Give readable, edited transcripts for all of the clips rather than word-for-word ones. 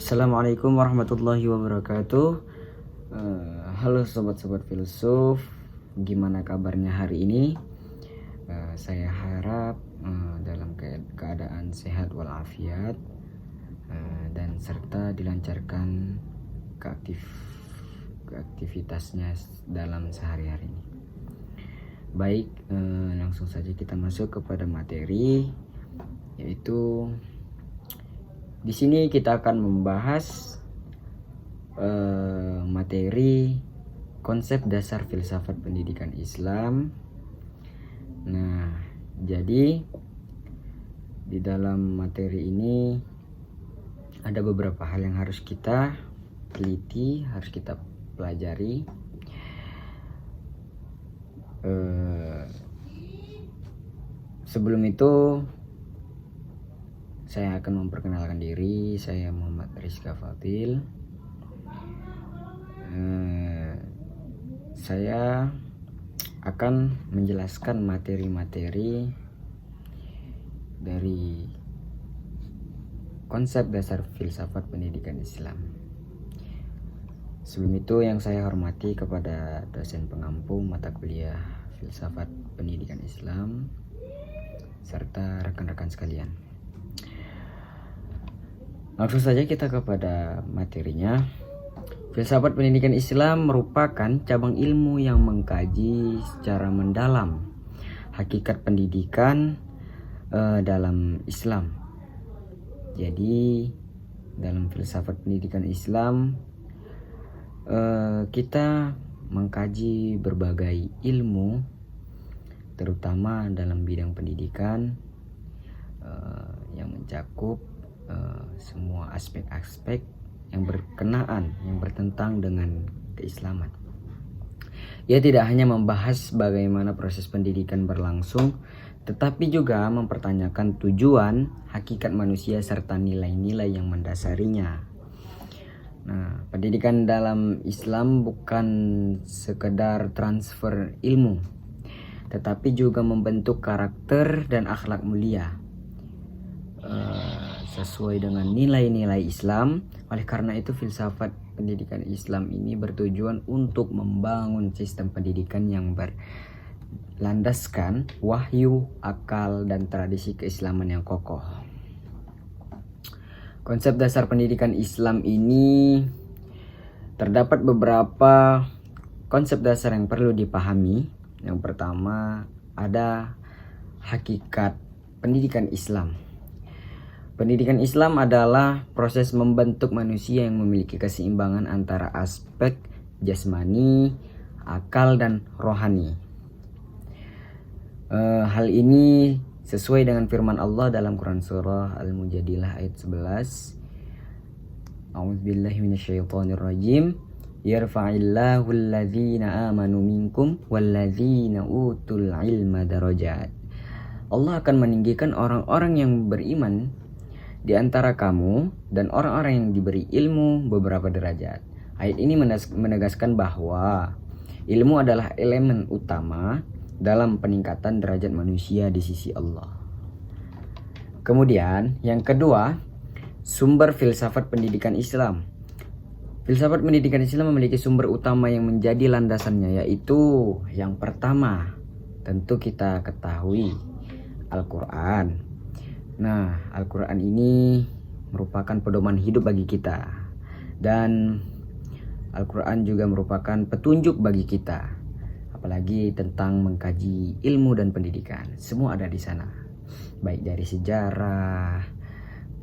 Assalamualaikum warahmatullahi wabarakatuh. Halo sobat-sobat filsuf, gimana kabarnya hari ini? Saya harap dalam keadaan sehat walafiat dan serta dilancarkan keaktivitasnya dalam sehari-hari ini. Baik, langsung saja kita masuk kepada materi, yaitu di sini kita akan membahas materi konsep dasar filsafat pendidikan Islam. Nah, jadi di dalam materi ini ada beberapa hal yang harus kita teliti, harus kita pelajari. Sebelum itu saya akan memperkenalkan diri. Saya Muhammad Rizka Fadil. Saya akan menjelaskan materi-materi dari konsep dasar filsafat pendidikan Islam. Sebelum itu yang saya hormati kepada dosen pengampu mata kuliah filsafat pendidikan Islam serta rekan-rekan sekalian. Langsung saja kita kepada materinya. Filsafat pendidikan Islam merupakan cabang ilmu yang mengkaji secara mendalam hakikat pendidikan dalam Islam. Jadi dalam filsafat pendidikan Islam kita mengkaji berbagai ilmu, terutama dalam bidang pendidikan yang mencakup semua aspek-aspek yang berkenaan, yang bertentang dengan keislaman. Ia tidak hanya membahas bagaimana proses pendidikan berlangsung, tetapi juga mempertanyakan tujuan, hakikat manusia serta nilai-nilai yang mendasarinya. Nah, pendidikan dalam Islam bukan sekedar transfer ilmu, tetapi juga membentuk karakter dan akhlak mulia sesuai dengan nilai-nilai Islam. Oleh karena itu filsafat pendidikan Islam ini bertujuan untuk membangun sistem pendidikan yang berlandaskan wahyu, akal, dan tradisi keislaman yang kokoh. Konsep dasar pendidikan Islam ini terdapat beberapa konsep dasar yang perlu dipahami. Yang pertama ada hakikat pendidikan Islam. Pendidikan Islam adalah proses membentuk manusia yang memiliki keseimbangan antara aspek jasmani, akal, dan rohani. Hal ini sesuai dengan firman Allah dalam Quran surah Al-Mujadilah ayat 11. A'udzubillahi minasyaitonirrajim. Yarfa'illahu alladzina amanu minkum walladzina utul ilma darajat. Allah akan meninggikan orang-orang yang beriman di antara kamu dan orang-orang yang diberi ilmu beberapa derajat. Ayat ini menegaskan bahwa ilmu adalah elemen utama dalam peningkatan derajat manusia di sisi Allah. Kemudian yang kedua, sumber filsafat pendidikan Islam. Filsafat pendidikan Islam memiliki sumber utama yang menjadi landasannya, yaitu yang pertama tentu kita ketahui Al-Quran. Nah, Al-Quran ini merupakan pedoman hidup bagi kita, dan Al-Quran juga merupakan petunjuk bagi kita, apalagi tentang mengkaji ilmu dan pendidikan. Semua ada di sana, baik dari sejarah,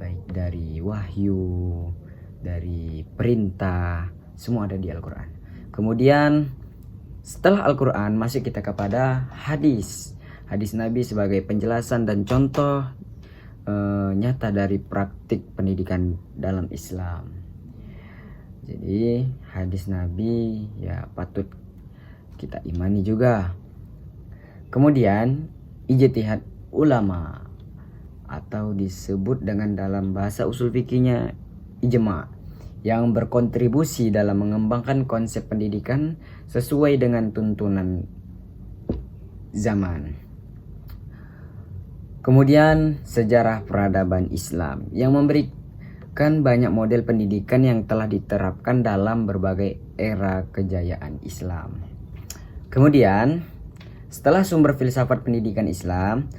baik dari wahyu, dari perintah, semua ada di Al-Quran. Kemudian setelah Al-Quran masuk kita kepada hadis Nabi sebagai penjelasan dan contoh nyata dari praktik pendidikan dalam Islam. Jadi hadis Nabi ya patut kita imani juga. Kemudian ijtihad ulama, atau disebut dengan dalam bahasa usul fikihnya ijma, yang berkontribusi dalam mengembangkan konsep pendidikan sesuai dengan tuntunan zaman. Kemudian sejarah peradaban Islam yang memberi menunjukkan banyak model pendidikan yang telah diterapkan dalam berbagai era kejayaan Islam. Kemudian, setelah sumber filsafat pendidikan Islam,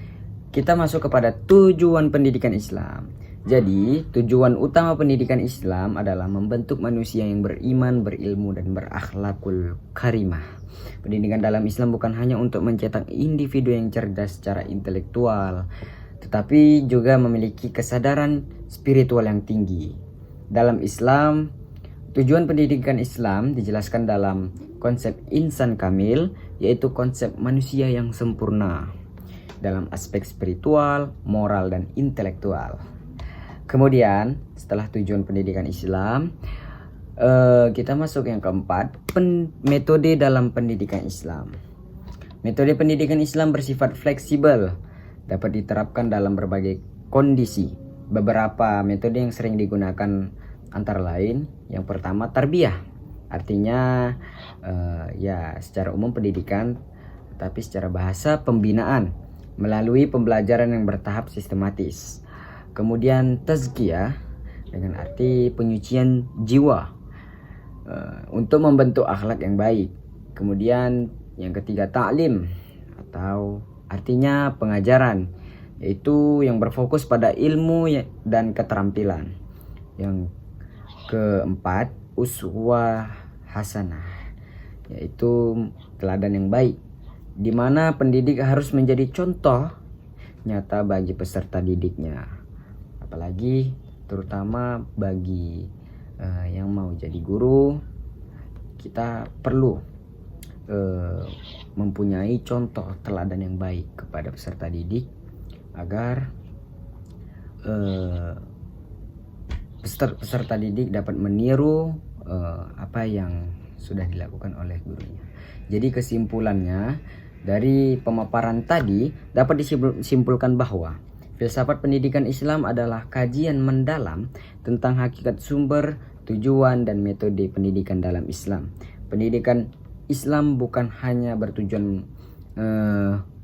kita masuk kepada tujuan pendidikan Islam. Jadi, tujuan utama pendidikan Islam adalah membentuk manusia yang beriman, berilmu, dan berakhlakul karimah. Pendidikan dalam Islam bukan hanya untuk mencetak individu yang cerdas secara intelektual, tetapi juga memiliki kesadaran spiritual yang tinggi. Dalam Islam, tujuan pendidikan Islam dijelaskan dalam konsep insan kamil, yaitu konsep manusia yang sempurna dalam aspek spiritual, moral, dan intelektual. Kemudian setelah tujuan pendidikan Islam, kita masuk yang keempat, metode dalam pendidikan Islam. Metode pendidikan Islam bersifat fleksibel, dapat diterapkan dalam berbagai kondisi. Beberapa metode yang sering digunakan antara lain, yang pertama tarbiyah, artinya ya secara umum pendidikan, tapi secara bahasa pembinaan melalui pembelajaran yang bertahap sistematis. Kemudian tazkiyah dengan arti penyucian jiwa untuk membentuk akhlak yang baik. Kemudian yang ketiga ta'lim, atau artinya pengajaran, yaitu yang berfokus pada ilmu dan keterampilan. Yang keempat uswah hasanah, yaitu teladan yang baik, di mana pendidik harus menjadi contoh nyata bagi peserta didiknya. Apalagi terutama bagi yang mau jadi guru, kita perlu mempunyai contoh teladan yang baik kepada peserta didik agar peserta didik dapat meniru apa yang sudah dilakukan oleh gurunya. Jadi kesimpulannya dari pemaparan tadi dapat disimpulkan bahwa filsafat pendidikan Islam adalah kajian mendalam tentang hakikat sumber, tujuan, dan metode pendidikan dalam Islam. Pendidikan Islam bukan hanya bertujuan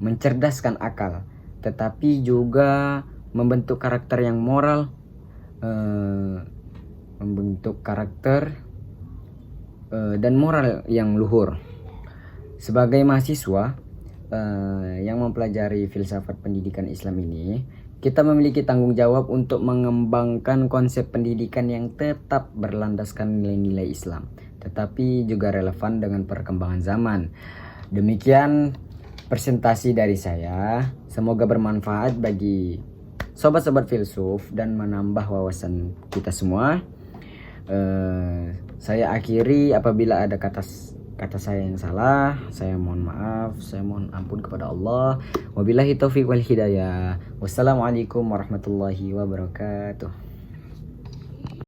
mencerdaskan akal, tetapi juga membentuk karakter yang moral, membentuk karakter dan moral yang luhur. Sebagai mahasiswa yang mempelajari filsafat pendidikan Islam ini, kita memiliki tanggung jawab untuk mengembangkan konsep pendidikan yang tetap berlandaskan nilai-nilai Islam, tetapi juga relevan dengan perkembangan zaman. Demikian presentasi dari saya. Semoga bermanfaat bagi sobat-sobat filsuf dan menambah wawasan kita semua. Saya akhiri, apabila ada kata saya yang salah, saya mohon maaf, saya mohon ampun kepada Allah. Wabillahi taufiq wal hidayah. Wassalamualaikum warahmatullahi wabarakatuh.